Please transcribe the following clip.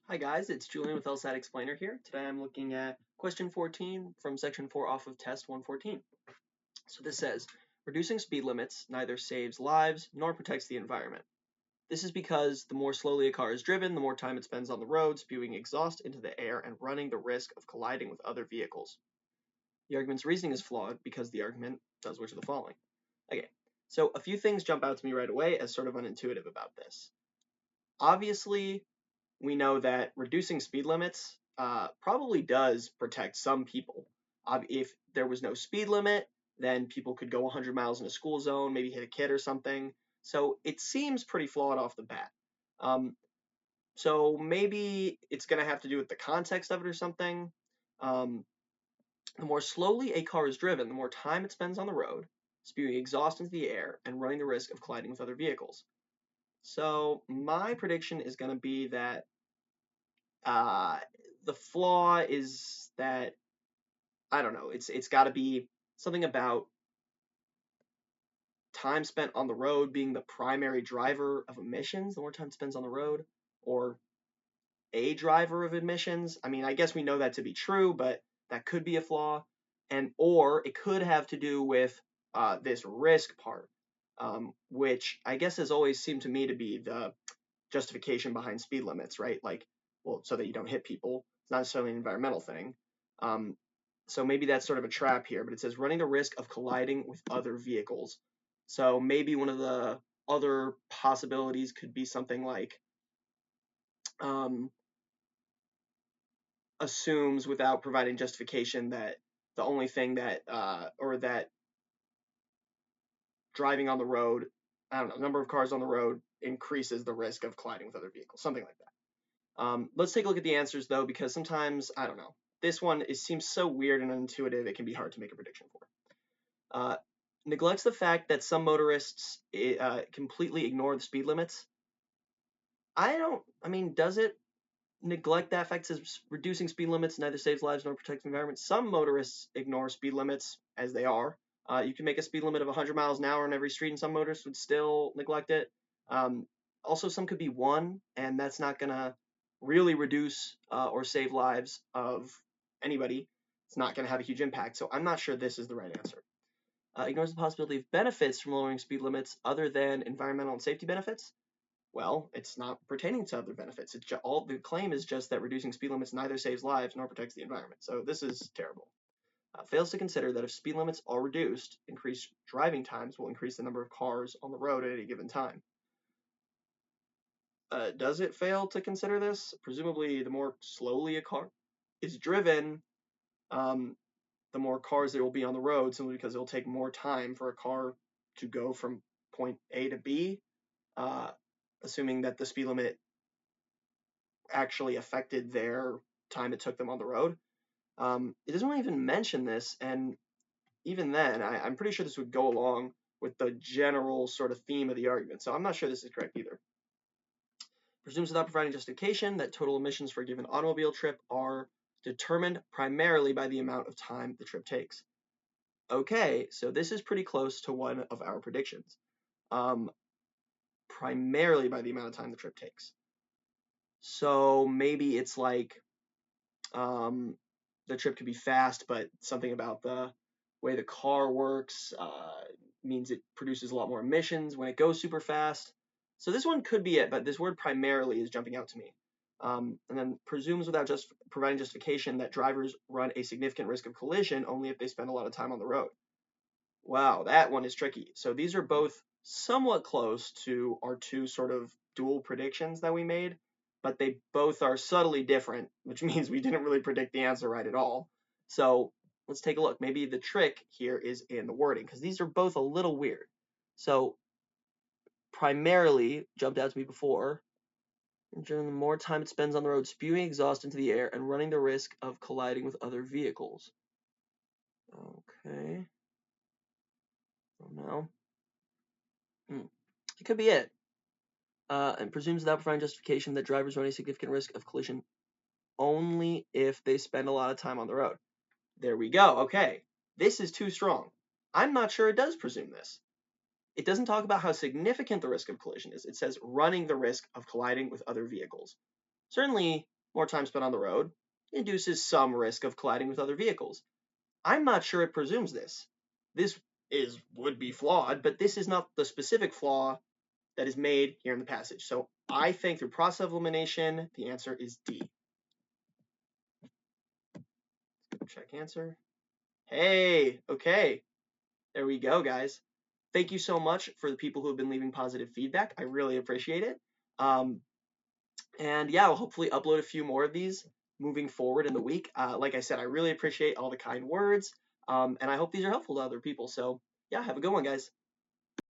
Hi guys, it's Julian with LSAT Explainer here. Today I'm looking at question 14 from section 4 off of test 114. So this says, reducing speed limits neither saves lives nor protects the environment. This is because the more slowly a car is driven, the more time it spends on the road, spewing exhaust into the air and running the risk of colliding with other vehicles. The argument's reasoning is flawed because the argument does which of the following. Okay, so a few things jump out to me right away as sort of unintuitive about this. Obviously, we know that reducing speed limits probably does protect some people. If there was no speed limit, then people could go 100 miles in a school zone, maybe hit a kid or something. So it seems pretty flawed off the bat. Um, so maybe it's going to have to do with the context of it or something. Um, the more slowly a car is driven, the more time it spends on the road, spewing exhaust into the air and running the risk of colliding with other vehicles. So my prediction is going to be that Uh, the flaw is that I don't know. It's got to be something about time spent on the road being the primary driver of emissions. The more time spent on the road, or a driver of emissions. I mean, I guess we know that to be true, but that could be a flaw, and or it could have to do with this risk part, which I guess has always seemed to me to be the justification behind speed limits, right? Like, well, so that you don't hit people. It's not necessarily an environmental thing. Um, so maybe that's sort of a trap here, but it says running the risk of colliding with other vehicles. So maybe one of the other possibilities could be something like um, assumes without providing justification that the only thing that or that driving on the road, I don't know, number of cars on the road increases the risk of colliding with other vehicles, something like that. Let's take a look at the answers though, because sometimes I don't know. This one seems so weird and unintuitive; it can be hard to make a prediction for. Uh, neglects the fact that some motorists completely ignore the speed limits. I don't. I mean, does it neglect that fact? It says reducing speed limits neither saves lives nor protects the environment. Some motorists ignore speed limits as they are. You can make a speed limit of 100 miles an hour on every street, and some motorists would still neglect it. Um, also, some could be one, and that's not going to really reduce or save lives of anybody. It's not going to have a huge impact. So I'm not sure this is the right answer. Ignores the possibility of benefits from lowering speed limits other than environmental and safety benefits. Well, it's not pertaining to other benefits. All the claim is just that reducing speed limits neither saves lives nor protects the environment. So this is terrible. Fails to consider that if speed limits are reduced, increased driving times will increase the number of cars on the road at any given time. Does it fail to consider this? Presumably, the more slowly a car is driven, um, the more cars there will be on the road, simply because it will take more time for a car to go from point A to B, uh, assuming that the speed limit actually affected their time it took them on the road. It doesn't really even mention this, and even then, I'm pretty sure this would go along with the general sort of theme of the argument, so I'm not sure this is correct either. Presumes without providing justification that total emissions for a given automobile trip are determined primarily by the amount of time the trip takes. Okay, so this is pretty close to one of our predictions. Primarily by the amount of time the trip takes. So maybe it's like the trip could be fast, but something about the way the car works means it produces a lot more emissions when it goes super fast. So this one could be it, but this word primarily is jumping out to me. And then presumes without just providing justification that drivers run a significant risk of collision only if they spend a lot of time on the road. Wow, that one is tricky. So these are both somewhat close to our two sort of dual predictions that we made, but they both are subtly different, which means we didn't really predict the answer right at all. So let's take a look. Maybe the trick here is in the wording, because these are both a little weird. So primarily jumped out to me before. The more time it spends on the road spewing exhaust into the air and running the risk of colliding with other vehicles. Okay. Oh no. It could be it. And presumes without providing justification that drivers run a significant risk of collision only if they spend a lot of time on the road. There we go. Okay. This is too strong. I'm not sure it does presume this. It doesn't talk about how significant the risk of collision is. It says running the risk of colliding with other vehicles. Certainly, more time spent on the road, induces some risk of colliding with other vehicles. I'm not sure it presumes this. This would be flawed, but this is not the specific flaw that is made here in the passage. So I think through process of elimination, the answer is D. Check answer. Hey, okay. There we go, guys. Thank you so much for the people who have been leaving positive feedback. I really appreciate it. And yeah, I'll hopefully upload a few more of these moving forward in the week. Like I said, I really appreciate all the kind words, and I hope these are helpful to other people. So yeah, have a good one, guys.